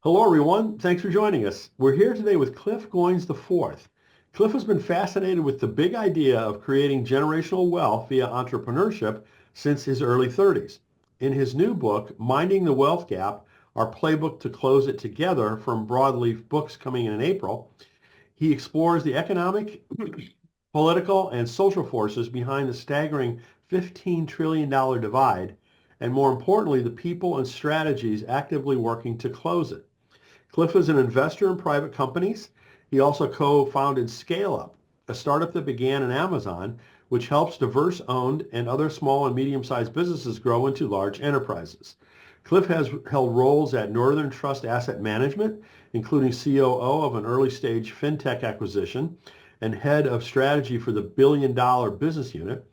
Hello, everyone. Thanks for joining us. We're here today with Cliff Goins IV. Cliff has been fascinated with the big idea of creating generational wealth via entrepreneurship since his early 30s. In his new book, Minding the Wealth Gap, our playbook to close it together from Broadleaf Books coming in April, he explores the economic, political, and social forces behind the staggering $15 trillion divide, and more importantly, the people and strategies actively working to close it. Cliff is an investor in private companies. He also co-founded Scale Up, a startup that began in Amazon, which helps diverse-owned and other small and medium-sized businesses grow into large enterprises. Cliff has held roles at Northern Trust Asset Management, including COO of an early-stage fintech acquisition and head of strategy for the billion-dollar business unit.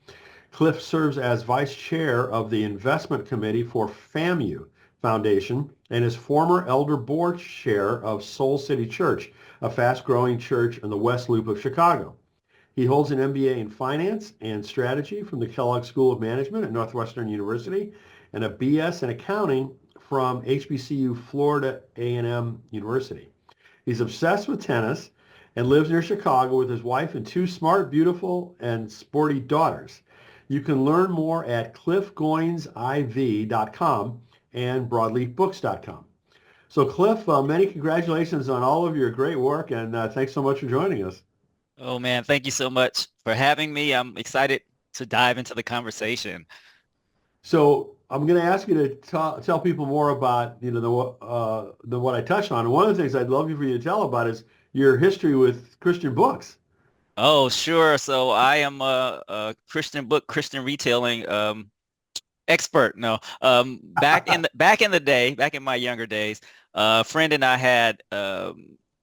Cliff serves as vice chair of the investment committee for FAMU Foundation and is former elder board chair of Soul City Church, a fast-growing church in the West Loop of Chicago. He holds an MBA in finance and strategy from the Kellogg School of Management at Northwestern University and a BS in accounting from HBCU Florida A&M University. He's obsessed with tennis and lives near Chicago with his wife and two smart, beautiful, and sporty daughters. You can learn more at cliffgoinsiv.com and broadleafbooks.com. So Cliff, many congratulations on all of your great work, and thanks so much for joining us. Oh man, thank you so much for having me. I'm excited to dive into the conversation. So I'm going to ask you to tell people more about the what I touched on. And one of the things I'd love you for you to tell about is your history with Christian books. Oh, sure. So I am a Christian book, Christian retailing expert. No, back in the day, back in my younger days, a friend and I had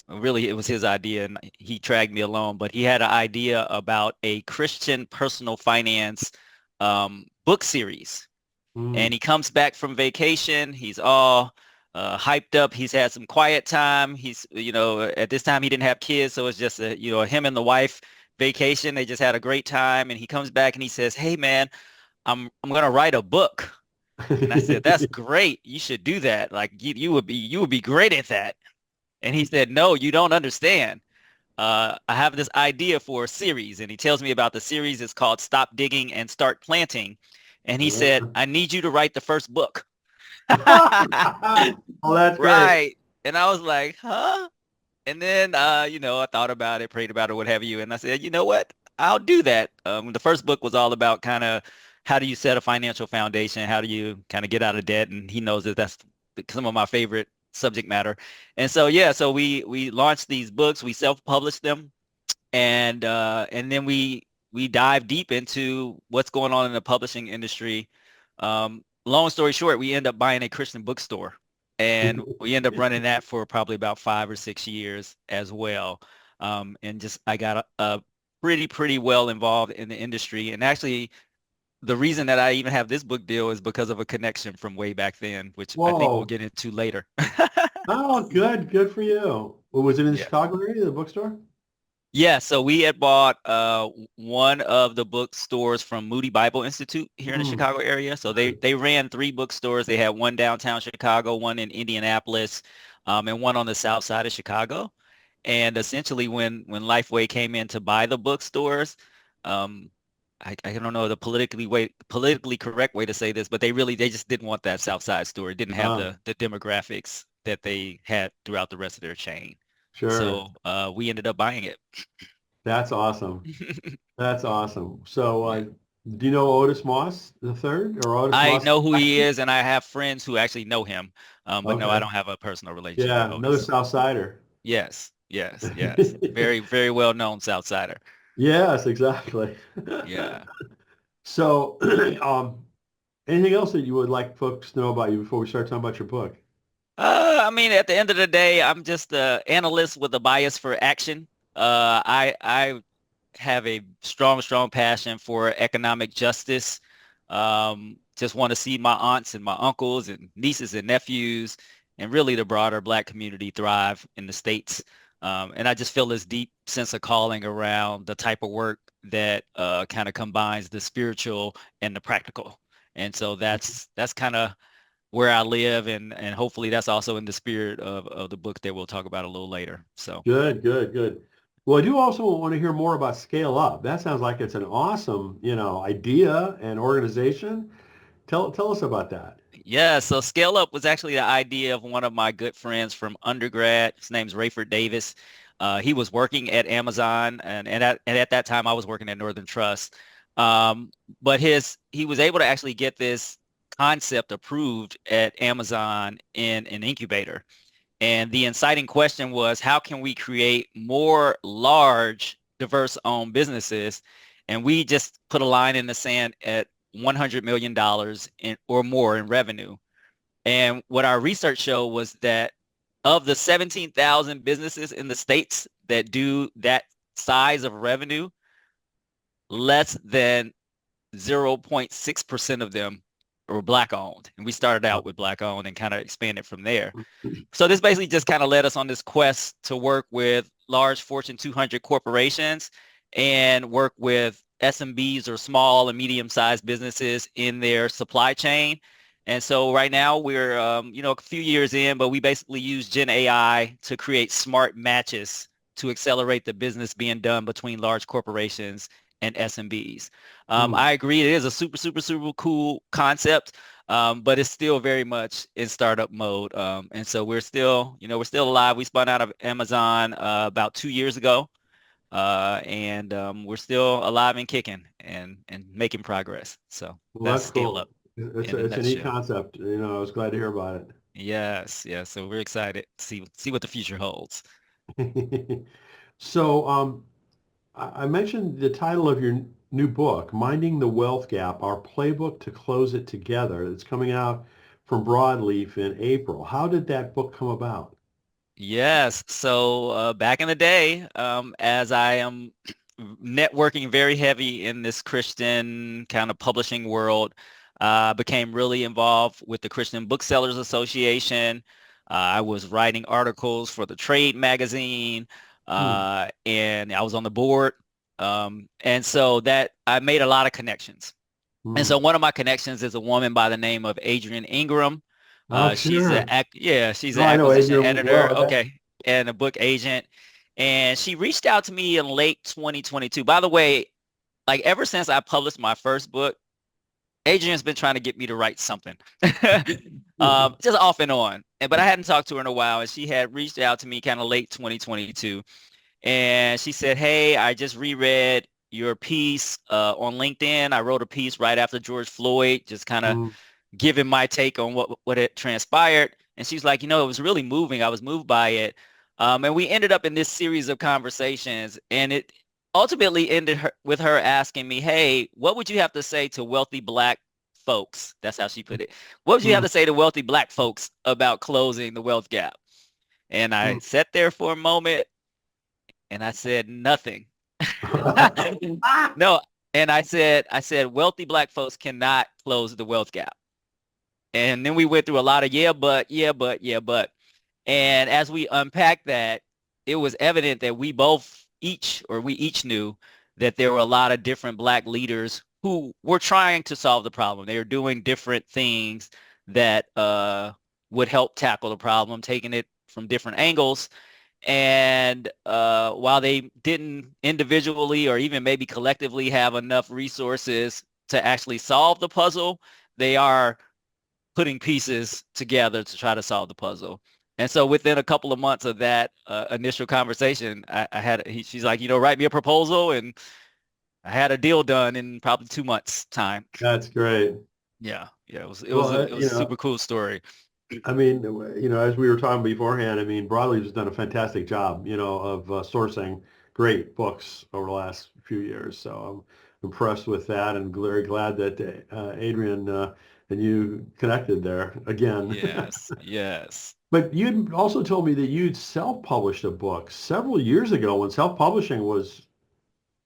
really it was his idea, and he dragged me along. But he had an idea about a Christian personal finance book series. And Mm. he comes back from vacation. He's all hyped up. He's had some quiet time. At this time he didn't have kids, so it's just him and the wife vacation. They just had a great time. And he comes back and he says, "Hey man, I'm gonna write a book." And I said, "That's great. You should do that. Like you would be great at that." And he said, "No, you don't understand. I have this idea for a series." And he tells me about the series. It's called Stop Digging and Start Planting. And he said, "I need you to write the first book." Oh, that's great. Right. And I was like, huh? And then, I thought about it, prayed about it, what have you. And I said, you know what? I'll do that. The first book was all about kind of how do you set a financial foundation? How do you kind of get out of debt? And he knows that that's some of my favorite subject matter. And so, yeah, so we launched these books, we self-published them, and then we dive deep into what's going on in the publishing industry. Long story short, we end up buying a Christian bookstore, and we end up running that for probably about 5 or 6 years as well. And just I got a pretty well involved in the industry, and actually the reason that I even have this book deal is because of a connection from way back then, which I think we'll Whoa. get into later. Oh, good. Good for you. Well, was it in the Yeah. Chicago area, the bookstore? Yeah, so we had bought one of the bookstores from Moody Bible Institute here in the Mm. Chicago area. So they ran three bookstores. They had one downtown Chicago, one in Indianapolis, and one on the south side of Chicago. And essentially, when Lifeway came in to buy the bookstores, um, I don't know the politically correct way to say this, but they just didn't want that south side store. It didn't have Ah, the demographics that they had throughout the rest of their chain. sure. So we ended up buying it. That's awesome. That's awesome. So, Yeah. do you know Otis Moss the third or Otis I Moss know who he II? is, and I have friends who actually know him. But no, I Okay. don't have a personal relationship with Yeah, another Otis. South Sider. Yes, yes, yes. Very well known Southsider. Yes, exactly. Yeah. So, anything else that you would like folks to know about you before we start talking about your book? I mean, at the end of the day, I'm just an analyst with a bias for action. I have a strong passion for economic justice. Just want to see my aunts and my uncles and nieces and nephews and really the broader Black community thrive in the States. And I just feel this deep sense of calling around the type of work that kind of combines the spiritual and the practical. And so that's kind of where I live, and hopefully that's also in the spirit of the book that we'll talk about a little later. So Good, good, good. Well, I do also want to hear more about Scale Up. That sounds like it's an awesome, idea and organization. Tell us about that. yeah, so Scale Up was actually the idea of one of my good friends from undergrad. His name's Rayford Davis. He was working at Amazon, and at that time I was working at Northern Trust. Um, but he was able to actually get this concept approved at Amazon in an incubator. And the inciting question was, how can we create more large, diverse owned businesses? And we just put a line in the sand at $100 million in, or more in revenue. And what our research showed was that of the 17,000 businesses in the states that do that size of revenue, less than 0.6% of them were black owned. And we started out with black owned and kind of expanded from there. So this basically just kind of led us on this quest to work with large Fortune 200 corporations and work with SMBs or small and medium-sized businesses in their supply chain. And so right now we're, a few years in, but we basically use Gen AI to create smart matches to accelerate the business being done between large corporations and SMBs. Hmm. I agree, it is a super, super, super cool concept, but it's still very much in startup mode. And so we're still alive. We spun out of Amazon about 2 years ago, and we're still alive and kicking and making progress. So Well, that's that's Scale Up cool. It's in a a, it's a neat nutshell. concept. I was glad to hear about Yes, yes. So we're excited to see what the future holds. it. So, I mentioned the title of your new book, Minding the Wealth Gap, Our Playbook to Close It Together. It's coming out from Broadleaf in April. How did that book come about? Yes. So back in the day, as I am networking very heavy in this Christian kind of publishing world, became really involved with the Christian Booksellers Association. I was writing articles for the Trade magazine, Hmm. and I was on the board. And so that I made a lot of connections. And Hmm. so one of my connections is a woman by the name of Adrienne Ingram. Oh, She's sure. she's No, an I know acquisition Adrian editor, well. okay, and a book agent. And she reached out to me in late 2022. By the way, like ever since I published my first book, Adrian's been trying to get me to write something, just off and on. But I hadn't talked to her in a while, and she had reached out to me kind of late 2022, and she said, "Hey, I just reread your piece on LinkedIn. I wrote a piece right after George Floyd, just kind of Hmm. giving my take on what had transpired." And she's like, it was really moving. I was moved by it. And we ended up in this series of conversations, and it ultimately ended with her asking me, "Hey, what would you have to say to wealthy black folks?" That's how she put it. "What would you have Hmm. to say to wealthy black folks about closing the wealth gap?" And I Hmm. sat there for a moment and I said nothing. No, and I said, wealthy black folks cannot close the wealth gap. And then we went through a lot of yeah, but, yeah, but, yeah, but. And as we unpacked that, it was evident that we each knew that there were a lot of different black leaders who were trying to solve the problem. They were doing different things that would help tackle the problem, taking it from different angles. And while they didn't individually or even maybe collectively have enough resources to actually solve the puzzle, they are putting pieces together to try to solve the puzzle. And so within a couple of months of that initial conversation, she's like, write me a proposal, and I had a deal done in probably 2 months time. That's great. Yeah, yeah, Well, it was a super cool story. I mean, as we were talking beforehand, I mean, Broadleaf has done a fantastic job, of sourcing great books over the last few years. So I'm impressed with that and very glad that Adrian and you connected there again. Yes, yes. But you'd also told me that you'd self-published a book several years ago when self-publishing was,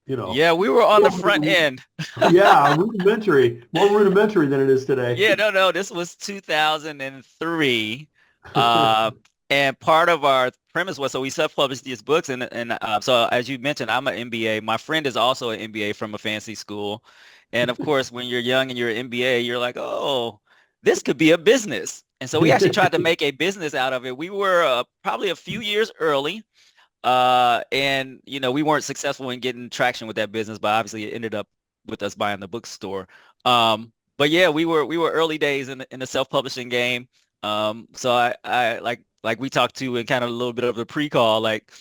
you know, Yeah, we were on the front end. yeah, rudimentary, more rudimentary than it is today. Yeah, no, this was 2003. Uh, and part of our premise was, so we self-published these books, and so as you mentioned, I'm an MBA. My friend is also an MBA from a fancy school. And of course, when you're young and you're an MBA, you're like, oh. this could be a business. And so we actually tried to make a business out of it. We were probably a few years early. And we weren't successful in getting traction with that business, but obviously it ended up with us buying the bookstore. But yeah, we were early days in the self-publishing game. So I like we talked to in kind of a little bit of the pre-call, like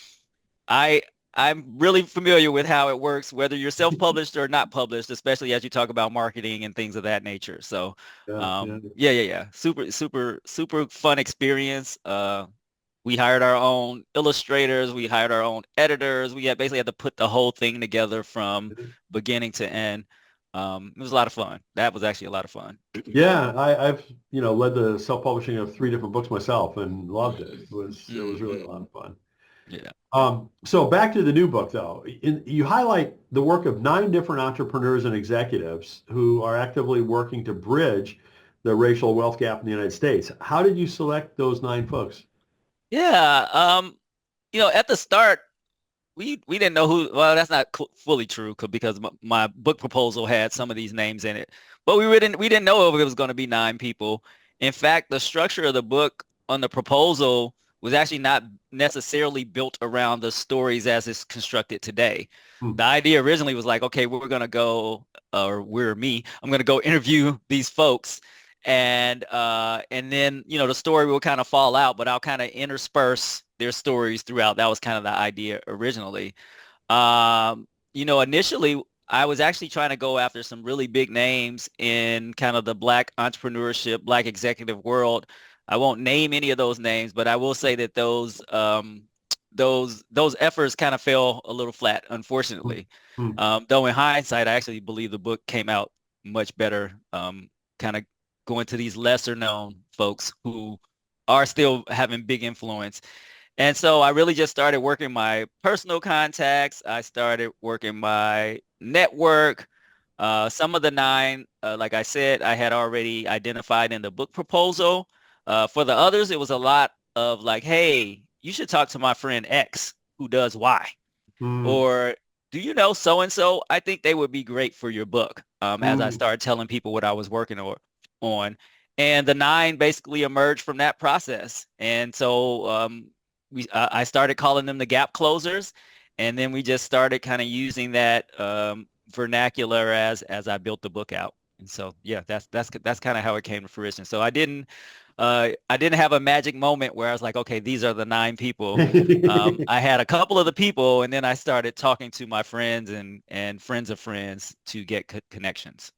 I I'm really familiar with how it works, whether you're self-published or not published, especially as you talk about marketing and things of that nature. So, Yeah, yeah. yeah. Super fun experience. We hired our own illustrators, we hired our own editors. We had basically had to put the whole thing together from beginning to end. It was a lot of fun. That was actually a lot of fun. Yeah, I've led the self-publishing of 3 different books myself and loved it. It was really a Hmm. lot of fun. Yeah. So back to the new book though. You highlight the work of 9 different entrepreneurs and executives who are actively working to bridge the racial wealth gap in the United States. How did you select those 9 folks? Yeah. At the start, we didn't know who. Well, that's not fully true because my book proposal had some of these names in it, but we didn't know if it was going to be 9 people. In fact, the structure of the book on the proposal was actually not necessarily built around the stories as it's constructed today. Hmm. The idea originally was like, okay, we're gonna go, or we're me, I'm gonna go interview these folks, and then the story will kind of fall out, but I'll kind of intersperse their stories throughout. That was kind of the idea originally. Initially I was actually trying to go after some really big names in kind of the Black entrepreneurship, Black executive world. I won't name any of those names, but I will say that those efforts kind of fell a little flat, Hmm. unfortunately. Hmm. Though in hindsight, I actually believe the book came out much better, kind of going to these lesser known folks who are still having big influence. And so I really just started working my personal contacts. I started working my network. Some of the 9, like I said, I had already identified in the book proposal. For the others, it was a lot of like, hey, you should talk to my friend X who does Y. Hmm. Or do you know so and so? I think they would be great for your book. As I Hmm. started telling people what I was working on. And the 9 basically emerged from that process. And so I started calling them the gap closers. And then we just started kind of using that vernacular as I built the book out. And so, yeah, that's kind of how it came to fruition. So I didn't have a magic moment where I was like, okay, these are the 9 people. I had a couple of the people, and then I started talking to my friends and friends of friends to get connections.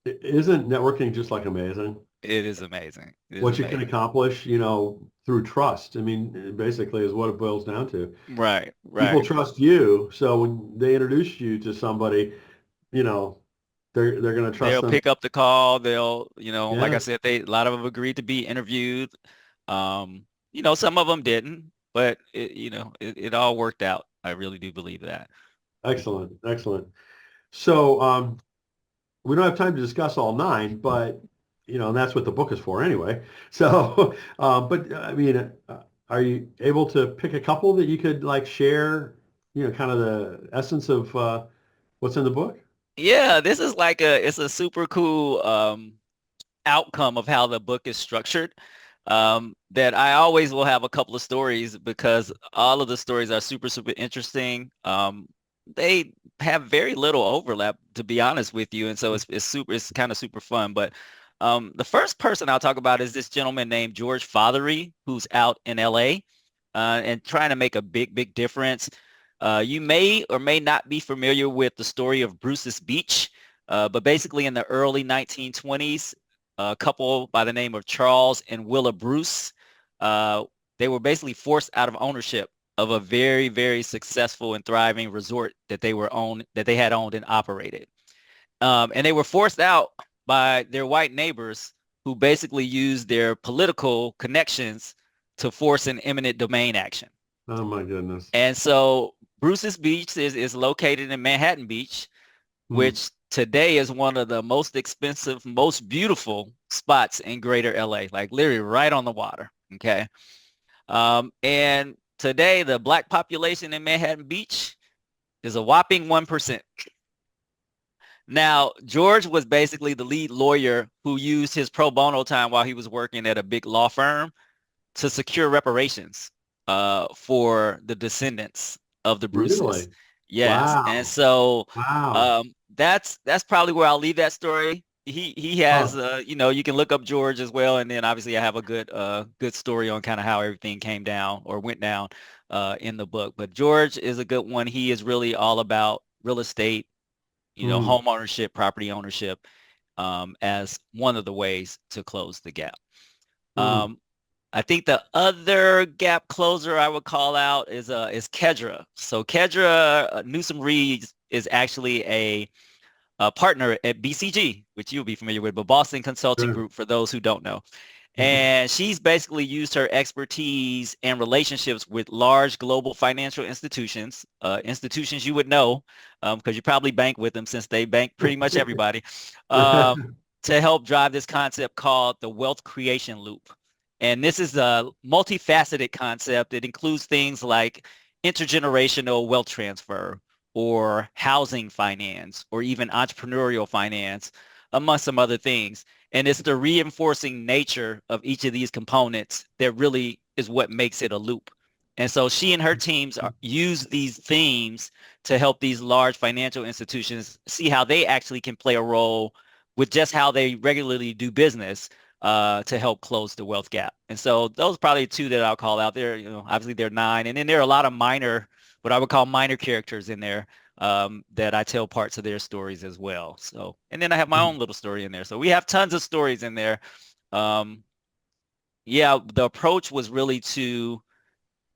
Isn't networking just like amazing? It is amazing. It is What you can amazing. accomplish, through trust. I mean, basically is what it boils down to. Right, People right. trust you, so when they introduce you to somebody, you know, they're going to trust They'll them. pick up the call. Like I Yeah, said, a lot of them agreed to be interviewed. Some of them didn't, but it all worked out. I really do believe that. excellent, excellent. So we don't have time to discuss all 9, but and that's what the book is for anyway. So, but I mean, are you able to pick a couple that you could like share? Kind of the essence of what's in the book. Yeah, it's a super cool outcome of how the book is structured. That I always will have a couple of stories because all of the stories are super interesting. They have very little overlap, to be honest with you, and so it's kind of super fun. But the first person I'll talk about is this gentleman named George Fothery, who's out in LA and trying to make a big difference. You may or may not be familiar with the story of Bruce's Beach, but basically in the early 1920s, a couple by the name of Charles and Willa Bruce. Uh, they were basically forced out of ownership of a very successful and thriving resort that they had owned and operated. And they were forced out by their white neighbors who basically used their political connections to force an eminent domain action. Oh my goodness. And so Bruce's Beach is located in Manhattan Beach, Hmm. which today is one of the most expensive, most beautiful spots in greater LA, like literally right on the water. Okay. And today the black population in Manhattan Beach is a whopping 1%. Now, George was basically the lead lawyer who used his pro bono time while he was working at a big law firm to secure reparations for the descendants of the Bruces. Really? Yes, and Wow. so Wow. that's probably where I'll leave that story. He has Huh. you can look up George as well, and then obviously I have a good story on kind of how everything came down or went down in the book. But George is a good one. He is really all about real estate, Hmm. home ownership, property ownership, as one of the ways to close the gap. Hmm. Um, I think the other gap closer I would call out is Kedra. So Kedra Newsom Reed is actually a partner at BCG, which you'll be familiar with, but Boston Consulting Sure. Group for those who don't know. And she's basically used her expertise and relationships with large global financial institutions, institutions you would know because you probably bank with them since they bank pretty much everybody, um, to help drive this concept called the wealth creation loop. And this is a multifaceted concept. It includes things like intergenerational wealth transfer or housing finance or even entrepreneurial finance, among some other things. And it's the reinforcing nature of each of these components that really is what makes it a loop. And so she and her teams use these themes to help these large financial institutions see how they actually can play a role with just how they regularly do business to help close the wealth gap. And so those are probably two that I'll call out there. Obviously there are nine, and then there are a lot of minor, what I would call minor characters in there that I tell parts of their stories as well. So, and then I have my own little story in there. So we have tons of stories in there. Um, yeah, the approach was really to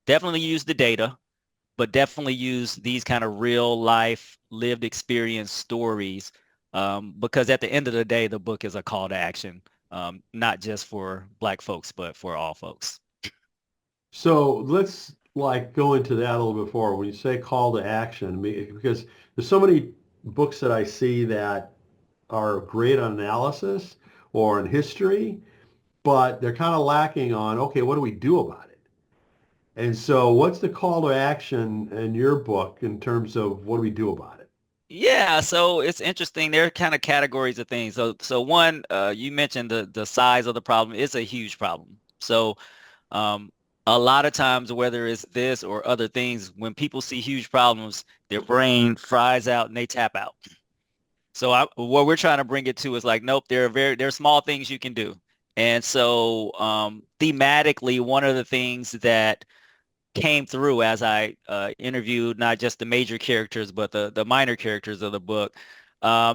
definitely use the data, but definitely use these kind of real life lived experience stories because at the end of the day, the book is a call to action, not just for Black folks, but for all folks. So let's like go into that a little bit more. When you say call to action, because there's so many books that I see that are great on analysis or in history, but they're kind of lacking on, okay, what do we do about it? And so what's the call to action in your book in terms of what do we do about it? Yeah, so it's interesting. There are kind of categories of things. So one, you mentioned the size of the problem. It's a huge problem. So Um, a lot of times, whether it's this or other things, when people see huge problems, their brain fries out and they tap out. So what we're trying to bring it to is like, nope, there are small things you can do. And so thematically, one of the things that came through as I interviewed not just the major characters, but the minor characters of the book,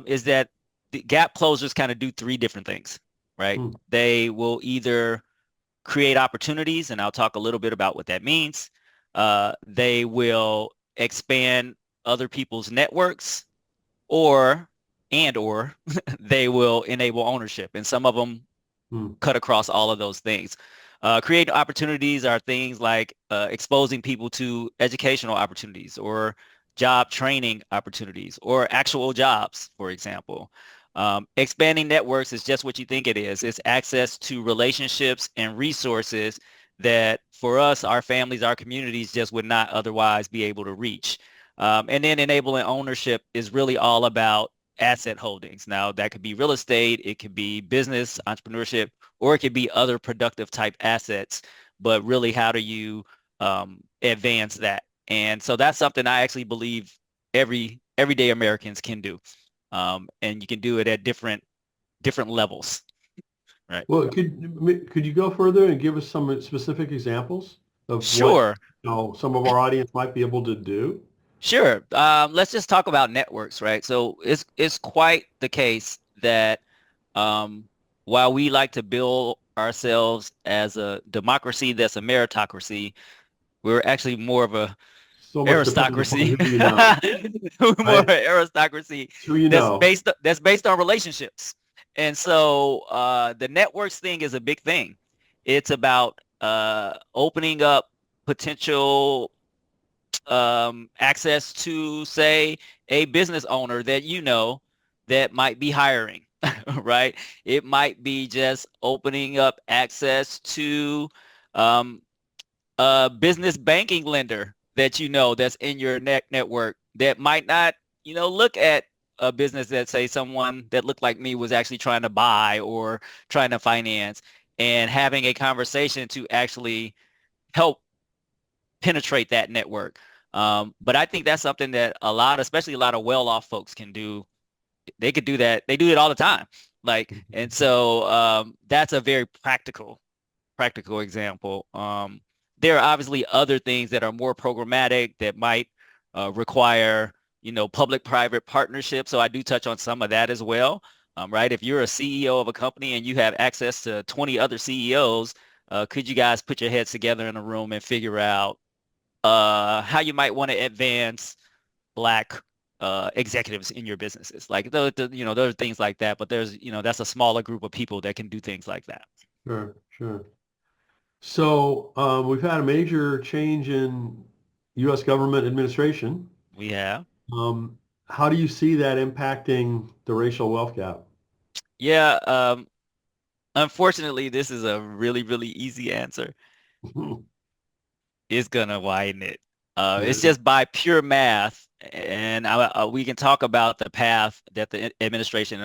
is that the gap closers kind of do three different things, right? Hmm. They will either create opportunities, and I'll talk a little bit about what that means. They will expand other people's networks, or or they will enable ownership, and some of them Hmm. cut across all of those things. Create opportunities are things like exposing people to educational opportunities or job training opportunities or actual jobs, for example. Expanding networks is just what you think it is. It's access to relationships and resources that for us, our families, our communities just would not otherwise be able to reach. And then enabling ownership is really all about asset holdings. Now, that could be real estate, it could be business, entrepreneurship, or it could be other productive type assets. But really, how do you advance that? And so that's something I actually believe everyday Americans can do, and you can do it at different levels, right? Well, could you go further and give us some specific examples of what, Sure, some of our audience might be able to do? sure. Let's just talk about networks, right? So it's quite the case that um, while we like to bill ourselves as a democracy that's a meritocracy, we're actually more of a So much depends upon aristocracy. who you know, We're more of right? an aristocracy It's who you know. that's based on relationships. And so the networks thing is a big thing. It's about opening up potential access to, say, a business owner that you know that might be hiring, right? It might be just opening up access to um, a business banking lender that you know that's in your network that might not, look at a business that say someone that looked like me was actually trying to buy or trying to finance, and having a conversation to actually help penetrate that network. But I think that's something that a lot, especially a lot of well-off folks can do. They could do that. They do it all the time. Like, and so that's a very practical example. There are obviously other things that are more programmatic that might require, public-private partnerships. So I do touch on some of that as well. Right? If you're a CEO of a company and you have access to 20 other CEOs, could you guys put your heads together in a room and figure out how you might want to advance Black executives in your businesses? Like, there are things like that, but that's a smaller group of people that can do things like that. Sure, sure. So we've had a major change in U.S. government administration. We have. Um, how do you see that impacting the racial wealth gap? Yeah, unfortunately, this is a really, really easy answer. It's gonna widen it. It's Yeah. just by pure math, and we can talk about the path that the administration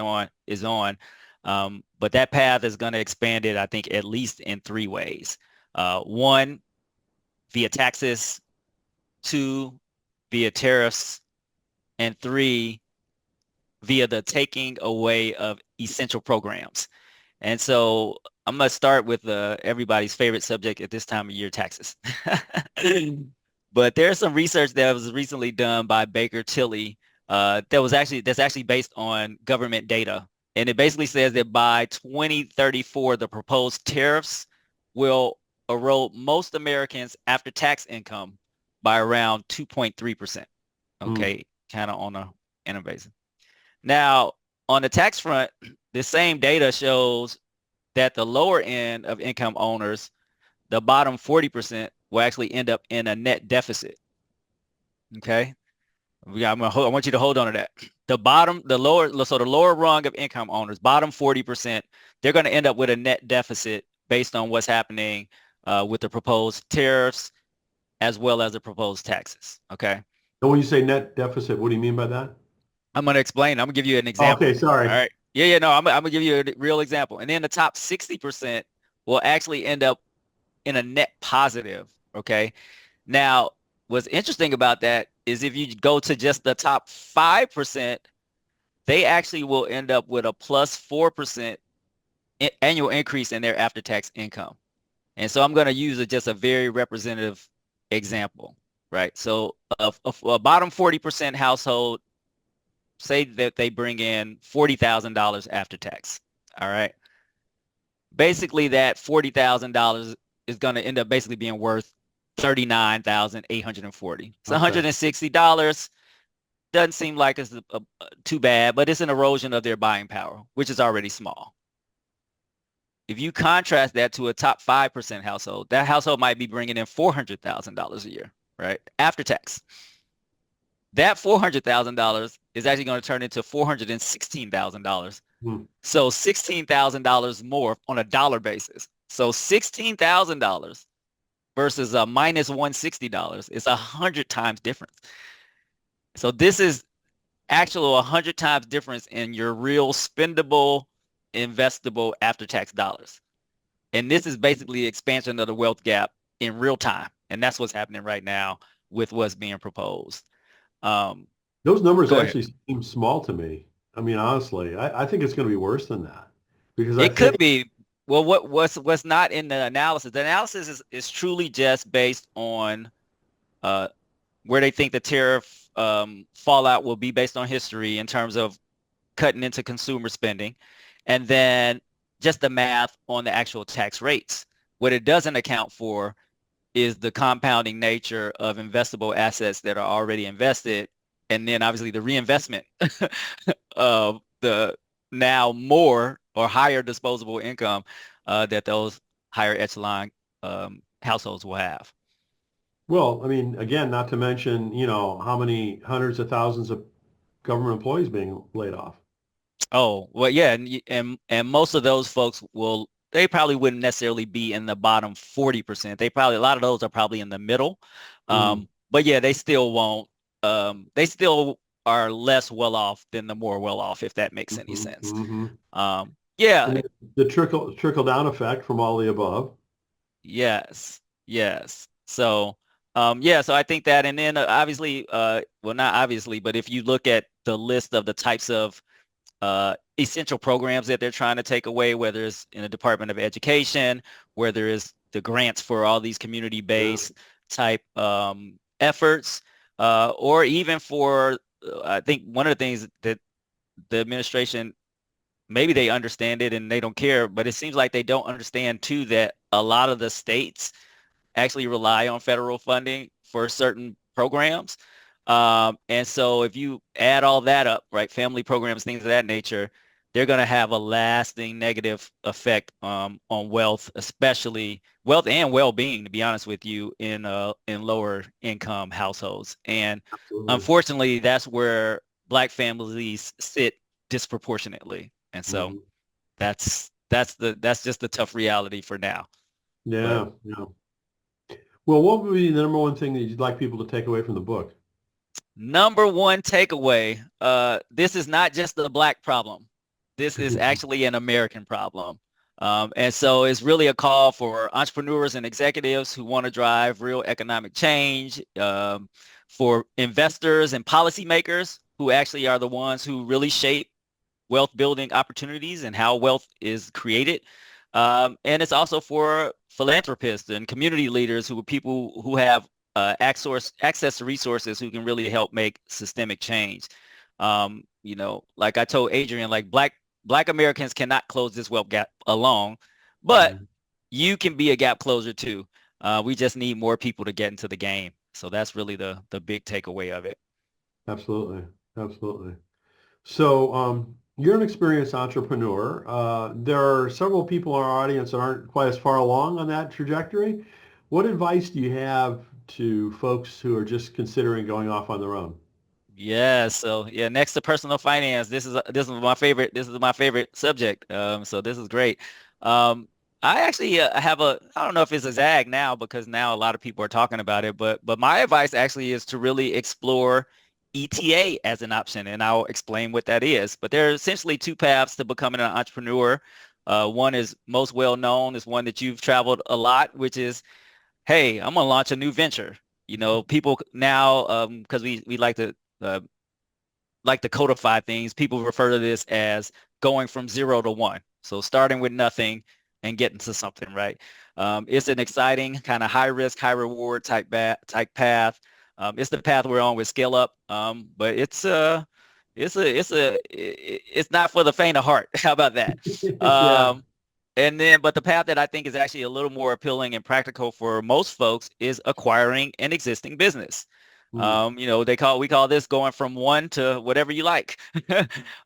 is on, but that path is going to expand it, I think, at least in three ways. One, via taxes; two, via tariffs; and three, via the taking away of essential programs. And so I'm going to start with everybody's favorite subject at this time of year, taxes. But there's some research that was recently done by Baker Tilly that's actually based on government data. And it basically says that by 2034, the proposed tariffs will erode most Americans' after-tax income by around 2.3%. Hmm. Okay, kind of on a innovation. Now, on the tax front, the same data shows that the lower end of income owners, the bottom 40%, will actually end up in a net deficit. Okay. I want you to hold on to that. So the lower rung of income owners, bottom 40%, they're going to end up with a net deficit based on what's happening with the proposed tariffs as well as the proposed taxes. Okay. And when you say net deficit, what do you mean by that? I'm going to explain. I'm going to give you an Okay, example. All sorry. right. Yeah, no, I'm going to give you a real example. And then the top 60% will actually end up in a net positive. Okay. Now, what's interesting about that is if you go to just the top 5%, they actually will end up with a plus 4% annual increase in their after-tax income. And so I'm going to use just a very representative example, right? So a bottom 40% household, say that they bring in $40,000 after tax. All right. Basically, that $40,000 is going to end up basically being worth 39,840. It's Okay. $160. Doesn't seem like it's too bad, but it's an erosion of their buying power, which is already small. If you contrast that to a top 5% household, that household might be bringing in $400,000 a year, right? After tax. That $400,000 is actually going to turn into $416,000. Hmm. So $16,000 more on a dollar basis. So $16,000 versus a minus $160 is 100 times difference. So this is actual 100 times difference in your real spendable, investable after-tax dollars. And this is basically the expansion of the wealth gap in real time. And that's what's happening right now with what's being proposed. Um, Those numbers Go ahead. actually seem small to me. I mean, honestly, I think it's going to be worse than that because I It think, could be. Well, what's not in the analysis? The analysis is truly just based on uh, where they think the tariff fallout will be based on history in terms of cutting into consumer spending, and then just the math on the actual tax rates. What it doesn't account for is the compounding nature of investable assets that are already invested, and then obviously the reinvestment of the now more or higher disposable income that those higher echelon households will have. well, I mean, again, not to mention, how many hundreds of thousands of government employees being laid off. Oh, well, yeah, and most of those folks they probably wouldn't necessarily be in the bottom 40%. A lot of those are probably in the middle. Mm. But yeah, they still won't, they still are less well off than the more well off, if that makes any Hmm. sense. Hmm. Yeah, And then the trickle down effect from all the above. yes, yes. So, yeah, so I think that, and then obviously, well, not obviously, but if you look at the list of the types of essential programs that they're trying to take away, whether it's in the Department of Education, whether it's the grants for all these Yeah. community-based type efforts, or even for, I think one of the things that the administration, maybe they understand it and they don't care, but it seems like they don't understand too that a lot of the states actually rely on federal funding for certain programs. And so if you add all that up, right, family programs, things of that nature, they're going to have a lasting negative effect on wealth, especially wealth and well-being, to be honest with you, in lower income households. And Absolutely. unfortunately, that's where Black families sit disproportionately. And so Hmm. that's just the tough reality for now. But Yeah. Yeah. Well, what would be the number one thing that you'd like people to take away from the book? number one takeaway, this is not just a Black problem. This is actually an American problem. And so it's really a call for entrepreneurs and executives who want to drive real economic change, for investors and policymakers who actually are the ones who really shape wealth building opportunities and how wealth is created. And it's also for philanthropists and community leaders who are people who have access to resources who can really help make systemic change. Like I told Adrian, like Black Americans cannot close this wealth gap alone, but Mhm. you can be a gap closer too. We just need more people to get into the game. So that's really the big takeaway of it. Absolutely. Absolutely. So, you're an experienced entrepreneur. There are several people in our audience that aren't quite as far along on that trajectory. What advice do you have to folks who are just considering going off on their own? Yeah, so yeah, next to personal finance, this is my favorite subject. So this is great. Um, I actually have I don't know if it's a zag now because now a lot of people are talking about it, but my advice actually is to really explore ETA as an option, and I'll explain what that is. But there are essentially two paths to becoming an entrepreneur. One is most well known, is one that you've traveled a lot, which is, hey, I'm gonna launch a new venture. People now, because we uh, like to codify things, people refer to this as going from 0 to 1. So starting with nothing and getting to something, right? It's an exciting kind of high risk, high reward type path. It's the path we're on with Scale Up, but it's not for the faint of heart. How about that? Yeah. Um, but the path that I think is actually a little more appealing and practical for most folks is acquiring an existing business. Mm. We call this going from one to whatever you like.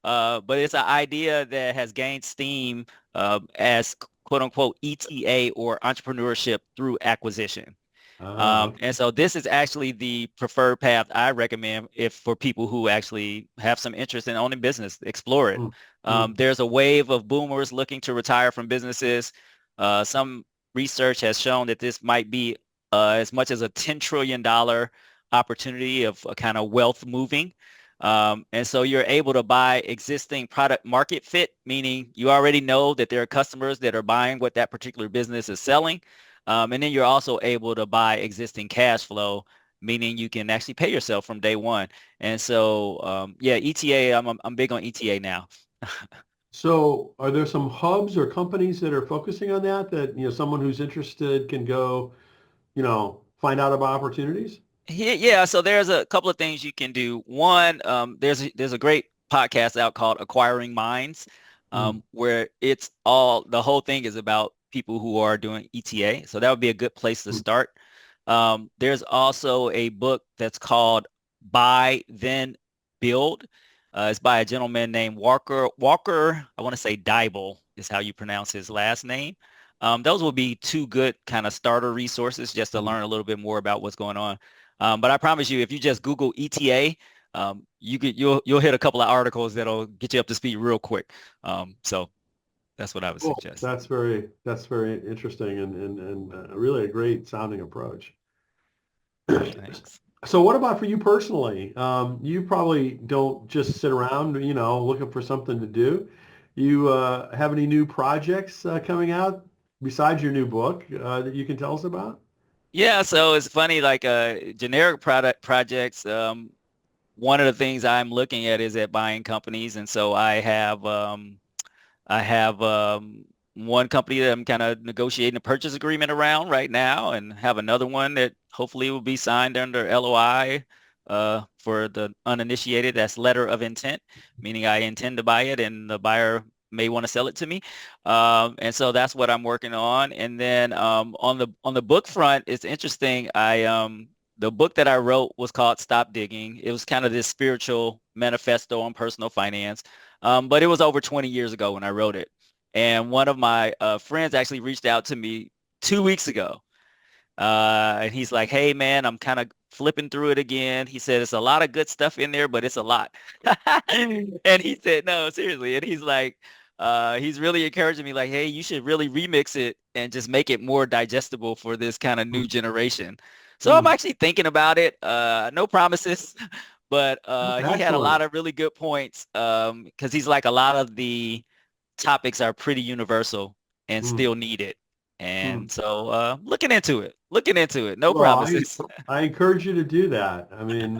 But it's an idea that has gained steam as quote unquote ETA, or entrepreneurship through acquisition. And Okay. so this is actually the preferred path I recommend if for people who actually have some interest in owning business, explore it. Mm. Mm. There's a wave of boomers looking to retire from businesses. Some research has shown that this might be as much as a $10 trillion opportunity of a kind of wealth moving. And so you're able to buy existing product market fit, meaning you already know that there are customers that are buying what that particular business is selling. And then you're also able to buy existing cash flow, meaning you can actually pay yourself from day one. And so, yeah, ETA, I'm big on ETA now. So, are there some hubs or companies that are focusing on that, someone who's interested can go, find out about opportunities? Yeah, so there's a couple of things you can do. One, there's a great podcast out called Acquiring Minds, Mm. where the whole thing is about people who are doing ETA. So that would be a good place to Mm. start. There's also a book that's called Buy Then Build. It's by a gentleman named Walker. I want to say Dybel is how you pronounce his last name. Those will be two good kind of starter resources just to Mm. learn a little bit more about what's going on. But I promise you, if you just Google ETA, you'll hit a couple of articles that'll get you up to speed real quick. So that's what I would Cool. suggest. That's very interesting and really a great sounding approach. Thanks. So what about for you personally? You probably don't just sit around, looking for something to do. You have any new projects coming out besides your new book that you can tell us about? Yeah, so it's funny, like generic product projects. One of the things I'm looking at is at buying companies, and so I have one company that I'm kind of negotiating a purchase agreement around right now, and have another one that hopefully will be signed under LOI for the uninitiated. That's letter of intent, meaning I intend to buy it, and the buyer may want to sell it to me. And so that's what I'm working on. And then on the book front, it's interesting. The book that I wrote was called Stop Digging. It was kind of this spiritual manifesto on personal finance. But it was over 20 years ago when I wrote it. And one of my friends actually reached out to me 2 weeks ago. And he's like, hey, man, I'm kind of flipping through it again. He said, it's a lot of good stuff in there, but it's a lot. And he said, no, seriously. And he's like, he's really encouraging me like, hey, you should really remix it and just make it more digestible for this kind of new generation. So I'm Mm, actually thinking about it. No promises, but he had a lot excellent. of really good points because he's like a lot of the topics are pretty universal and Mm, still needed. mm. And so looking into it, no Well, promises. I encourage you to do that. I mean,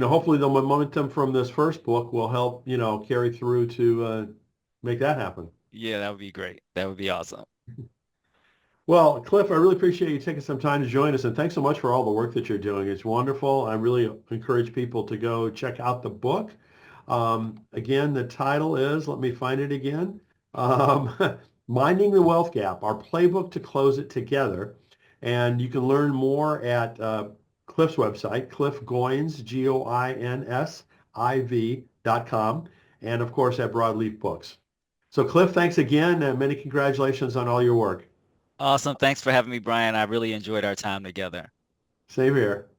hopefully the momentum from this first book will help, carry through to make that happen. Yeah, that would be great. That would be awesome. Well, Cliff, I really appreciate you taking some time to join us, and thanks so much for all the work that you're doing. It's wonderful. I really encourage people to go check out the book. Again, the title is, let me find it again, um, Minding the Wealth Gap, Our Playbook to Close It Together. And you can learn more at Cliff's website, Cliff Goins, Goinsiv.com, and of course at Broadleaf Books. So Cliff, thanks again, and many congratulations on all your work. Awesome. Thanks for having me, Brian. I really enjoyed our time together. Same here.